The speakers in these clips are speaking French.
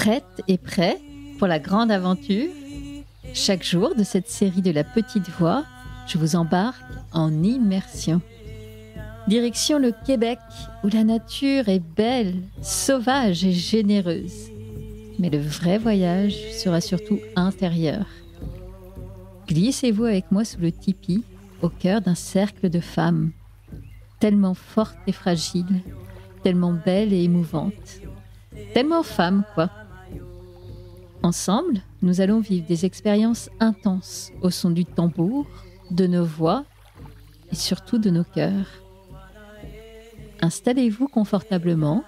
Prête et prêt pour la grande aventure? Chaque jour de cette série de la petite voix, je vous embarque en immersion. Direction le Québec, où la nature est belle, sauvage et généreuse. Mais le vrai voyage sera surtout intérieur. Glissez-vous avec moi sous le tipi, au cœur d'un cercle de femmes, tellement fortes et fragiles, tellement belles et émouvantes, tellement femmes, quoi. Ensemble, nous allons vivre des expériences intenses au son du tambour, de nos voix et surtout de nos cœurs. Installez-vous confortablement,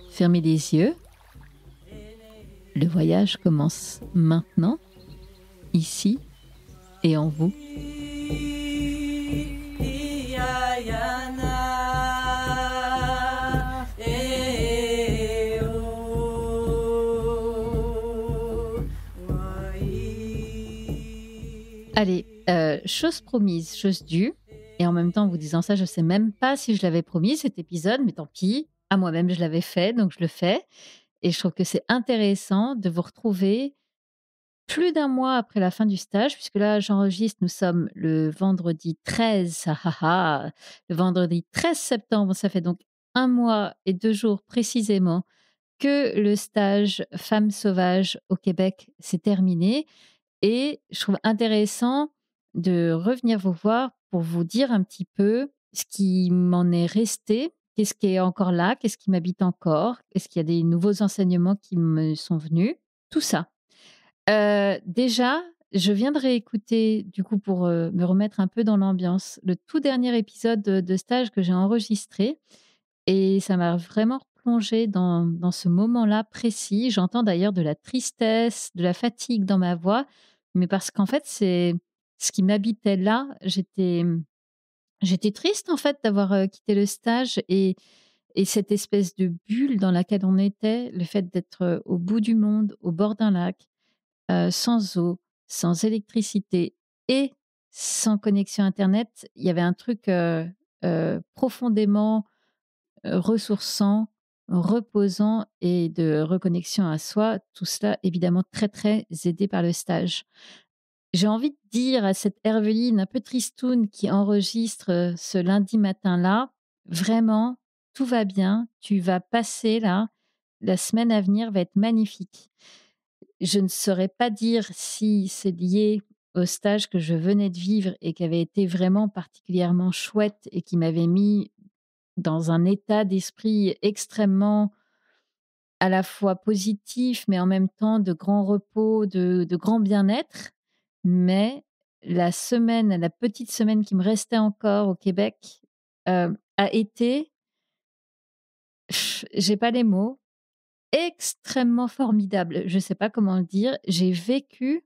fermez les yeux. Le voyage commence maintenant, ici et en vous. Allez, chose promise, chose due. Et en même temps, en vous disant ça, je ne sais même pas si je l'avais promis cet épisode, mais tant pis. À moi-même, je l'avais fait, donc je le fais. Et je trouve que c'est intéressant de vous retrouver plus d'un mois après la fin du stage, puisque là, j'enregistre, nous sommes le vendredi 13, le vendredi 13 septembre, ça fait donc 1 mois et 2 jours précisément que le stage Femmes sauvages au Québec s'est terminé. Et je trouve intéressant de revenir vous voir pour vous dire un petit peu ce qui m'en est resté, qu'est-ce qui est encore là, qu'est-ce qui m'habite encore, est-ce qu'il y a des nouveaux enseignements qui me sont venus, tout ça. Déjà, je viens de réécouter, du coup, pour me remettre un peu dans l'ambiance, le tout dernier épisode de stage que j'ai enregistré et ça m'a vraiment replongée dans ce moment-là précis. J'entends d'ailleurs de la tristesse, de la fatigue dans ma voix, mais parce qu'en fait, c'est ce qui m'habitait là. J'étais triste, en fait, d'avoir, quitté le stage et cette espèce de bulle dans laquelle on était, le fait d'être, au bout du monde, au bord d'un lac, sans eau, sans électricité et sans connexion internet. Il y avait un truc, profondément ressourçant, reposant et de reconnexion à soi. Tout cela évidemment très, très aidé par le stage. J'ai envie de dire à cette Herveline un peu tristoune qui enregistre, ce lundi matin-là: «Vraiment, tout va bien, tu vas passer là, la semaine à venir va être magnifique». Je ne saurais pas dire si c'est lié au stage que je venais de vivre et qui avait été vraiment particulièrement chouette et qui m'avait mis dans un état d'esprit extrêmement à la fois positif, mais en même temps de grand repos, de grand bien-être. Mais la petite semaine qui me restait encore au Québec, a été, j'ai pas les mots, extrêmement formidable. Je sais pas comment le dire. J'ai vécu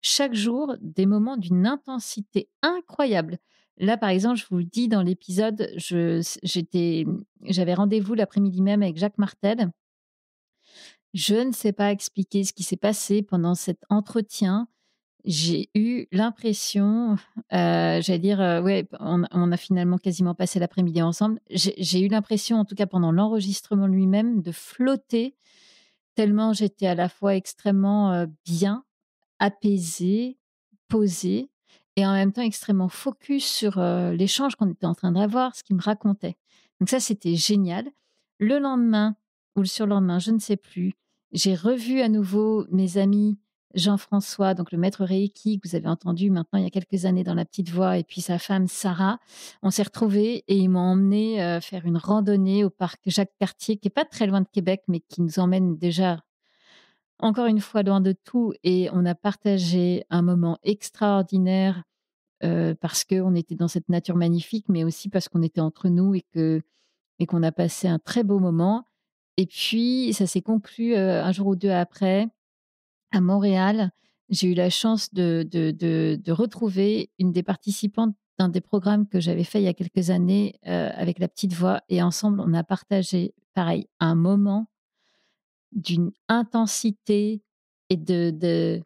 chaque jour des moments d'une intensité incroyable. Là, par exemple, je vous le dis dans l'épisode, j'avais rendez-vous l'après-midi même avec Jacques Martel. Je ne sais pas expliquer ce qui s'est passé pendant cet entretien. J'ai eu l'impression, j'allais dire, ouais, on a finalement quasiment passé l'après-midi ensemble. J'ai eu l'impression, en tout cas pendant l'enregistrement lui-même, de flotter tellement j'étais à la fois extrêmement, bien, apaisée, posée et en même temps extrêmement focus sur, l'échange qu'on était en train d'avoir, ce qu'il me racontait. Donc ça, c'était génial. Le lendemain ou le surlendemain, je ne sais plus, j'ai revu à nouveau mes amis Jean-François, donc le maître reiki que vous avez entendu maintenant il y a quelques années dans La Petite Voix et puis sa femme Sarah. On s'est retrouvés et ils m'ont emmenée, faire une randonnée au parc Jacques-Cartier qui est pas très loin de Québec, mais qui nous emmène déjà encore une fois, loin de tout et on a partagé un moment extraordinaire, parce qu'on était dans cette nature magnifique, mais aussi parce qu'on était entre nous et qu'on a passé un très beau moment et puis ça s'est conclu, 1 jour ou 2 après, à Montréal. J'ai eu la chance de retrouver une des participantes d'un des programmes que j'avais fait il y a quelques années, avec La Petite Voix et ensemble, on a partagé, pareil, un moment d'une intensité et de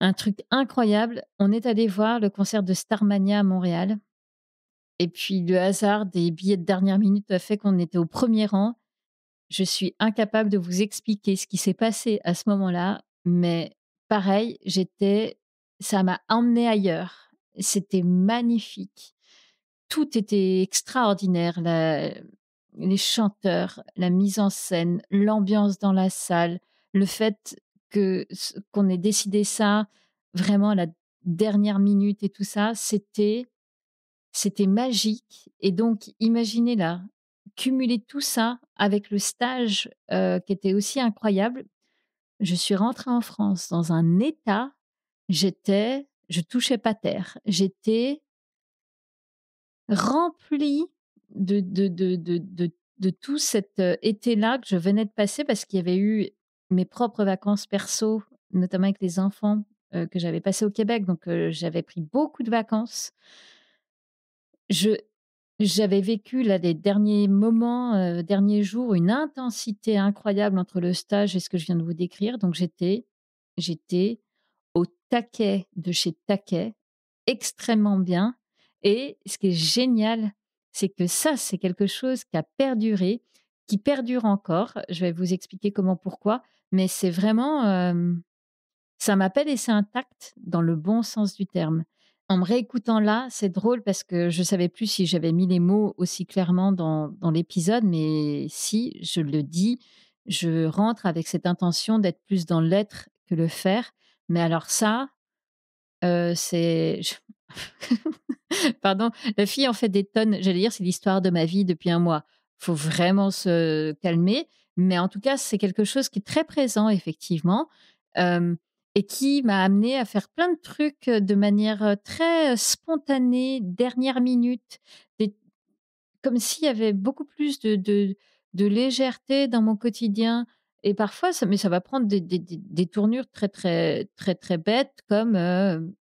un truc incroyable. On est allé voir le concert de Starmania à Montréal et puis le hasard des billets de dernière minute a fait qu'on était au premier rang Je suis incapable de vous expliquer ce qui s'est passé à ce moment-là, mais pareil, ça m'a emmenée ailleurs. C'était magnifique. Tout était extraordinaire, les chanteurs, la mise en scène, l'ambiance dans la salle, le fait qu'on ait décidé ça vraiment à la dernière minute et tout ça, c'était magique. Et donc imaginez là, cumuler tout ça avec le stage, qui était aussi incroyable. Je suis rentrée en France dans un état, je touchais pas terre. J'étais remplie de tout cet, été-là que je venais de passer parce qu'il y avait eu mes propres vacances perso, notamment avec les enfants, que j'avais passées au Québec, donc j'avais pris beaucoup de vacances. Je J'avais vécu là des derniers moments, derniers jours, une intensité incroyable entre le stage et ce que je viens de vous décrire, donc j'étais au taquet de chez taquet, extrêmement bien. Et ce qui est génial, c'est que ça, c'est quelque chose qui a perduré, qui perdure encore. Je vais vous expliquer comment, pourquoi, mais c'est vraiment, ça m'a pas laissé intacte dans le bon sens du terme. En me réécoutant là, c'est drôle parce que je savais plus si j'avais mis les mots aussi clairement dans l'épisode, mais si, je le dis, je rentre avec cette intention d'être plus dans l'être que le faire. Mais alors ça, c'est je pardon, la fille en fait des tonnes. J'allais dire, c'est l'histoire de ma vie depuis un mois. Faut vraiment se calmer, mais en tout cas, c'est quelque chose qui est très présent effectivement, hem et qui m'a amenée à faire plein de trucs, de manière, très, spontanée, dernière minute. Des Comme s'il y avait beaucoup plus de légèreté dans mon quotidien. Et parfois ça va prendre des tournures très, très, très, très bêtes comme,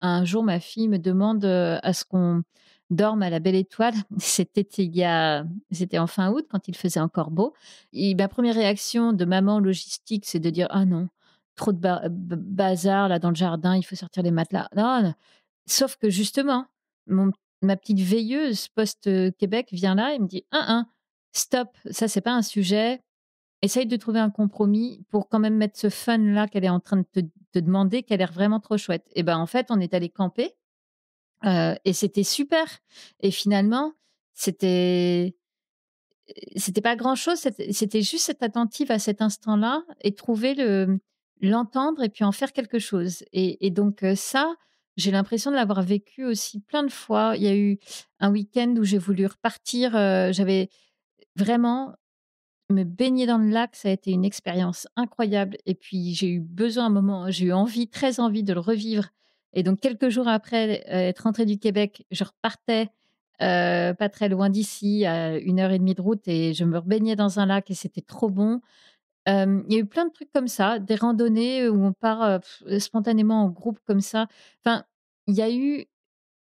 un jour ma fille me demande, à ce qu'on dorme à la Belle Étoile. C'était en fin août quand il faisait encore beau, et ma première réaction de maman logistique, c'est de dire: «Ah non, trop de bazar là dans le jardin, il faut sortir les matelas». Non. Sauf que justement, mon ma petite veilleuse post, Québec vient là et me dit: «Hein, hein, stop, ça c'est pas un sujet. Essaye de trouver un compromis pour quand même mettre ce fun là qu'elle est en train de te demander, qui a l'air vraiment trop chouette». Et ben, en fait, on est allé camper, et c'était super. Et finalement, c'était c'était pas grand-chose, c'était juste être attentive à cet instant-là et trouver l'entendre et puis en faire quelque chose. Et donc ça, j'ai l'impression de l'avoir vécu aussi plein de fois. Il y a eu un week-end où j'ai voulu repartir, j'avais vraiment me baigner dans le lac, ça a été une expérience incroyable. Et puis j'ai eu envie, très envie de le revivre. Et donc quelques jours après, être rentrée du Québec, je repartais, pas très loin d'ici, à 1 heure et demie de route, et je me rebaignais dans un lac et c'était trop bon. Il y a eu plein de trucs comme ça, des randonnées où on part, spontanément en groupe comme ça. Enfin, il y a eu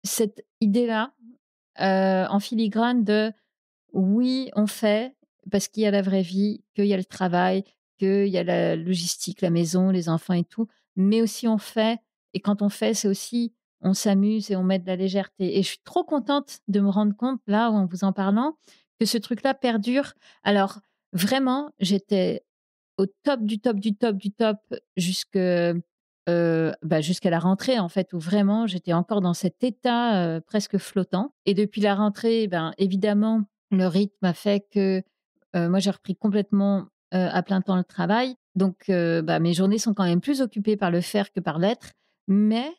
cette idée-là, en filigrane de oui, on fait, parce qu'il y a la vraie vie, qu'il y a le travail, qu'il y a la logistique, la maison, les enfants et tout, mais aussi on fait. Et quand on fait, c'est aussi on s'amuse et on met de la légèreté. Et je suis trop contente de me rendre compte, là, en vous en parlant, que ce truc-là perdure. Alors vraiment, j'étais au top du top du top du top jusqu'à la rentrée, en fait, où vraiment j'étais encore dans cet état, presque flottant. Et depuis la rentrée, ben, évidemment, le rythme a fait que, moi, j'ai repris complètement, à plein temps le travail. Donc bah, mes journées sont quand même plus occupées par le faire que par l'être, mais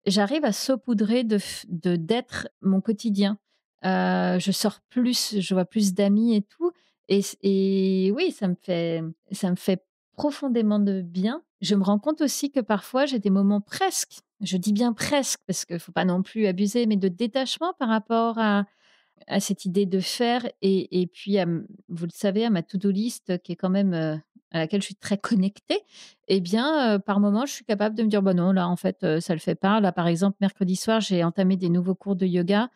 j'arrive à saupoudrer d'être mon quotidien. Je sors plus, je vois plus d'amis et tout. Et oui, ça me fait profondément de bien. Je me rends compte aussi que parfois j'ai des moments presque, je dis bien presque parce qu'il faut pas non plus abuser, mais de détachement par rapport à cette idée de faire. Et puis vous le savez, à ma to-do list qui est quand même, à laquelle je suis très connectée. Et bien, par moment, je suis capable de me dire: «Bah non, là, en fait, ça le fait pas». Là, par exemple, mercredi soir, j'ai entamé des nouveaux cours de yoga.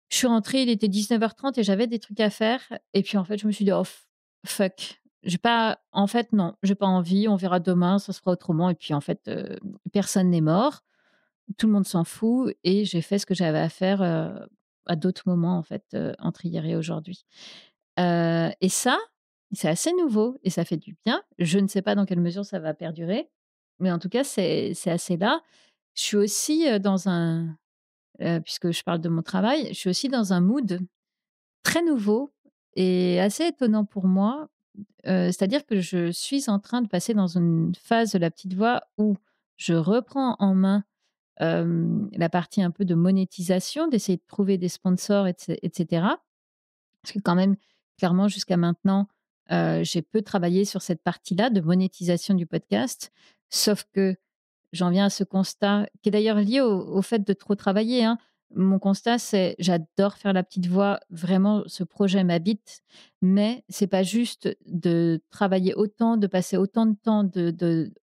Je suis rentrée, il était 19h30 et j'avais des trucs à faire. Et puis, en fait, je me suis dit: «Oh fuck, j'ai pas en fait, non, j'ai pas envie, on verra demain, ça se fera autrement». Et puis, en fait, personne n'est mort, tout le monde s'en fout, et j'ai fait ce que j'avais à faire, à d'autres moments, en fait, entre hier et aujourd'hui. Et ça, C'est assez nouveau et ça fait du bien. Je ne sais pas dans quelle mesure ça va perdurer, mais en tout cas, c'est assez là. Je suis aussi, dans un puisque je parle de mon travail, je suis aussi dans un mood très nouveau et assez étonnant pour moi. C'est-à-dire que je suis en train de passer dans une phase de la petite voix où je reprends en main, la partie un peu de monétisation, d'essayer de trouver des sponsors et cetera. Parce que quand même, clairement, jusqu'à maintenant, j'ai peu travaillé sur cette partie-là de monétisation du podcast. Sauf que j'en viens à ce constat qui est d'ailleurs lié au fait de trop travailler, hein. Mon constat, c'est j'adore faire la petite voix, vraiment ce projet m'habite, mais c'est pas juste de travailler autant, de passer autant de temps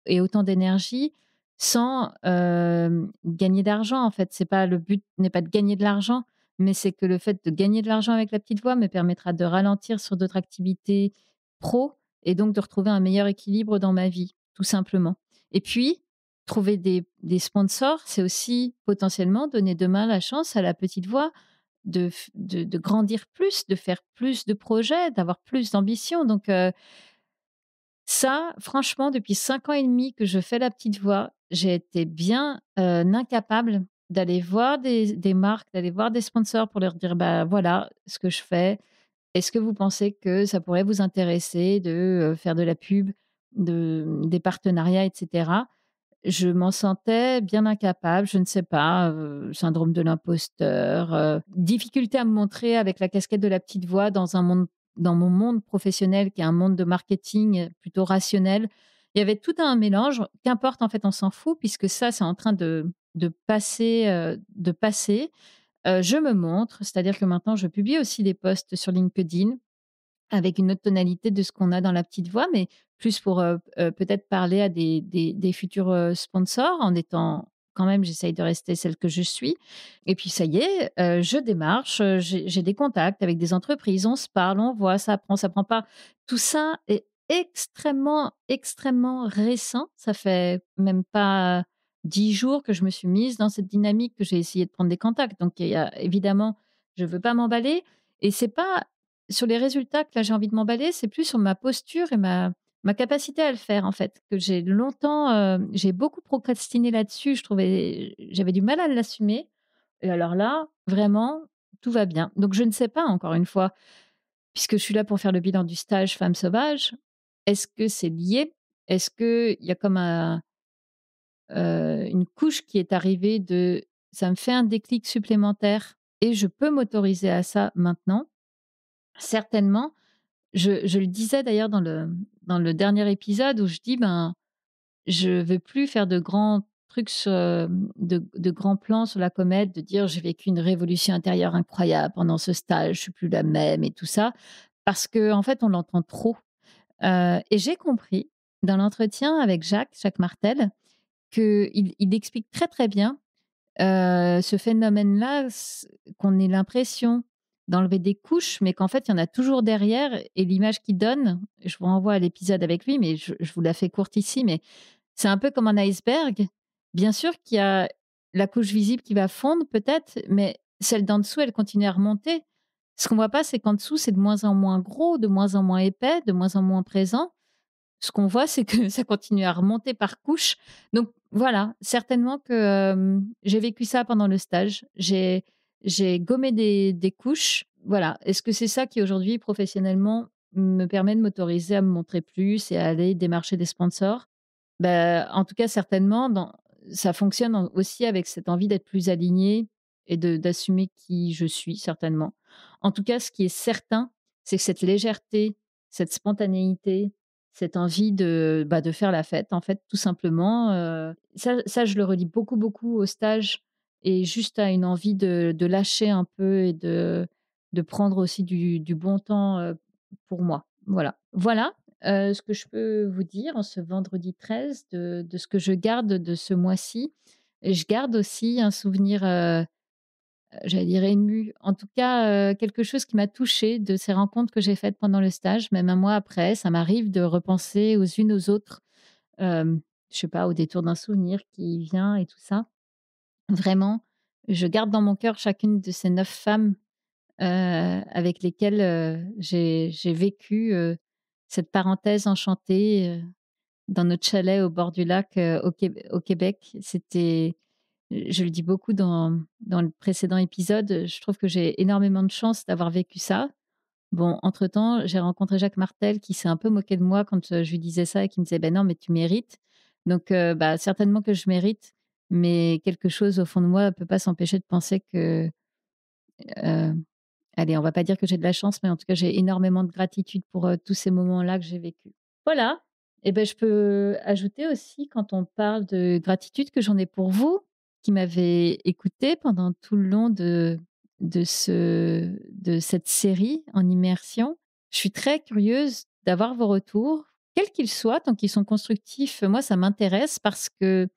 et autant d'énergie sans, gagner d'argent, en fait. C'est pas le but n'est pas de gagner de l'argent, mais c'est que le fait de gagner de l'argent avec la petite voix me permettra de ralentir sur d'autres activités pro et donc de retrouver un meilleur équilibre dans ma vie, tout simplement. Et puis, trouver des sponsors, c'est aussi potentiellement donner demain la chance à la petite voix de grandir plus, de faire plus de projets, d'avoir plus d'ambition. Donc, ça, franchement, depuis 5 ans et demi que je fais la petite voix, j'ai été bien, incapable d'aller voir des marques, d'aller voir des sponsors pour leur dire: «Bah, voilà ce que je fais. Est-ce que vous pensez que ça pourrait vous intéresser de, faire de la pub, des partenariats?» et cetera. Je m'en sentais bien incapable, je ne sais pas, syndrome de l'imposteur, difficulté à me montrer avec la casquette de la petite voix dans mon monde professionnel qui est un monde de marketing, plutôt rationnel. Il y avait tout un mélange, qu'importe en fait, on s'en fout puisque ça, c'est en train de passer. Je me montre, c'est-à-dire que maintenant je publie aussi des posts sur LinkedIn. Avec une autre tonalité de ce qu'on a dans la petite voix, mais plus pour, peut-être parler à des futurs, sponsors en étant quand même j'essaye de rester celle que je suis et puis ça y est, je démarche, j'ai des contacts avec des entreprises, on se parle, on voit, ça prend pas. Tout ça est extrêmement, extrêmement récent. Ça fait même pas 10 jours que je me suis mise dans cette dynamique, que j'ai essayé de prendre des contacts. Donc il y a évidemment, je veux pas m'emballer et c'est pas sur les résultats que là, j'ai envie de m'emballer, c'est plus sur ma posture et ma capacité à le faire, en fait, que j'ai longtemps, j'ai beaucoup procrastiné là-dessus. J'avais du mal à l'assumer et alors là, vraiment, tout va bien. Donc je ne sais pas, encore une fois, puisque je suis là pour faire le bilan du stage Femme sauvage, est-ce que c'est lié? Est-ce qu'il y a comme une couche qui est arrivée de ça me fait un déclic supplémentaire et je peux m'autoriser à ça maintenant? Certainement. Je le disais d'ailleurs dans le dernier épisode où je dis: «Ben, je veux plus faire de grands trucs de grands plans sur la comète, de dire: "J'ai vécu une révolution intérieure incroyable pendant ce stage, je suis plus la même" et tout ça». Parce qu'en fait, on l'entend trop, et j'ai compris dans l'entretien avec Jacques Martel qu'il explique très, très bien ce phénomène-là, qu'on ait l'impression d'enlever des couches, mais qu'en fait, il y en a toujours derrière et l'image qu'il donne, je vous renvoie à l'épisode avec lui, mais je vous la fais courte ici, mais c'est un peu comme un iceberg. Bien sûr qu'il y a la couche visible qui va fondre peut-être, mais celle d'en dessous, elle continue à remonter. Ce qu'on voit pas, c'est qu'en dessous, c'est de moins en moins gros, de moins en moins épais, de moins en moins présent. Ce qu'on voit, c'est que ça continue à remonter par couches. Donc voilà, certainement que, j'ai vécu ça pendant le stage. J'ai gommé des couches. Voilà. Est-ce que c'est ça qui aujourd'hui, professionnellement, me permet de m'autoriser à me montrer plus et à aller démarcher des sponsors? En tout cas, certainement ça fonctionne aussi avec cette envie d'être plus alignée et d'assumer qui je suis, certainement. En tout cas, ce qui est certain, c'est que cette légèreté, cette spontanéité, cette envie de faire la fête, en fait, tout simplement, ça je le relie beaucoup, beaucoup au stage et juste à une envie de lâcher un peu et de prendre aussi du bon temps, pour moi. Voilà. Voilà, ce que je peux vous dire en ce vendredi 13 de ce que je garde de ce mois-ci. Et je garde aussi un souvenir, j'allais dire ému, en tout cas, quelque chose qui m'a touchée de ces rencontres que j'ai faites pendant le stage, même un mois après. Ça m'arrive de repenser aux unes aux autres, je sais pas, au détour d'un souvenir qui vient et tout ça. Vraiment, je garde dans mon cœur chacune de ces 9 femmes, avec lesquelles, j'ai vécu, cette parenthèse enchantée, dans notre chalet au bord du lac, au Québec. C'était je le dis beaucoup dans le précédent épisode, je trouve que j'ai énormément de chance d'avoir vécu ça. Bon, entre-temps, j'ai rencontré Jacques Martel qui s'est un peu moqué de moi quand, je lui disais ça et qui me disait: «Ben non, mais tu mérites». Donc bah, certainement que je mérite, mais quelque chose au fond de moi ne peut pas s'empêcher de penser que, heu, allez, on va pas dire que j'ai de la chance, mais en tout cas, j'ai énormément de gratitude pour, tous ces moments-là que j'ai vécus. Voilà, et ben, je peux ajouter aussi quand on parle de gratitude que j'en ai pour vous, qui m'avez écoutée pendant tout le long de cette série en immersion. Je suis très curieuse d'avoir vos retours, quels qu'ils soient, tant qu'ils sont constructifs. Moi, ça m'intéresse parce que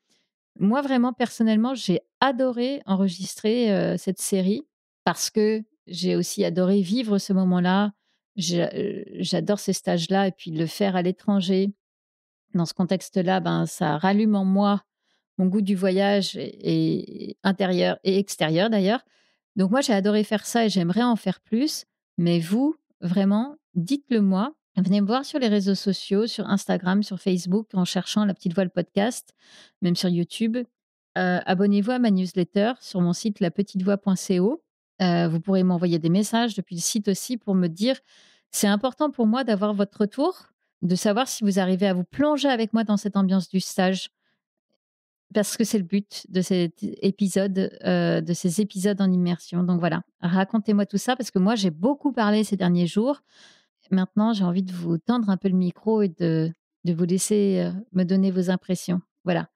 moi, vraiment, personnellement, j'ai adoré enregistrer, cette série parce que j'ai aussi adoré vivre ce moment-là. J'adore ces stages-là et puis le faire à l'étranger, dans ce contexte-là, ben, ça rallume en moi mon goût du voyage et intérieur et extérieur d'ailleurs. Donc moi, j'ai adoré faire ça et j'aimerais en faire plus. Mais vous, vraiment, dites-le moi. Venez me voir sur les réseaux sociaux, sur Instagram, sur Facebook, en cherchant La Petite Voix le podcast, même sur YouTube. Abonnez-vous à ma newsletter sur mon site lapetitevoix.co. Vous pourrez m'envoyer des messages depuis le site aussi pour me dire c'est important pour moi d'avoir votre retour, de savoir si vous arrivez à vous plonger avec moi dans cette ambiance du stage. Parce que c'est le but de cet épisode, de ces épisodes en immersion. Donc voilà, racontez-moi tout ça parce que moi, j'ai beaucoup parlé ces derniers jours. Maintenant, j'ai envie de vous tendre un peu le micro et de vous laisser, me donner vos impressions. Voilà.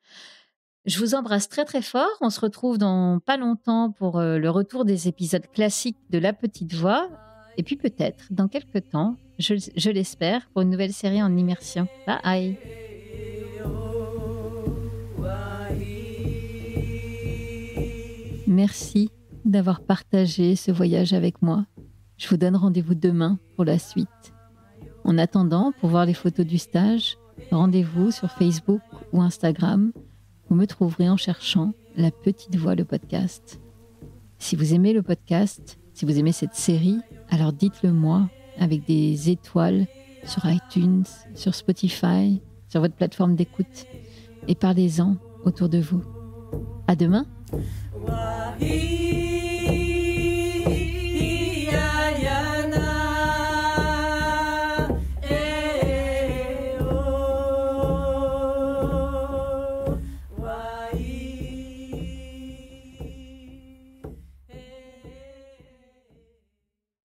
Je vous embrasse très, très fort. On se retrouve dans pas longtemps pour, le retour des épisodes classiques de La Petite Voix et puis peut-être dans quelque temps, je l'espère, pour une nouvelle série en immersion. Bye. Merci d'avoir partagé ce voyage avec moi. Je vous donne rendez-vous demain pour la suite. En attendant, pour voir les photos du stage, rendez-vous sur Facebook ou Instagram. Vous me trouverez en cherchant La Petite Voix le podcast. Si vous aimez le podcast, si vous aimez cette série, alors dites-le moi avec des étoiles sur iTunes, sur Spotify, sur votre plateforme d'écoute et parlez-en autour de vous. À demain.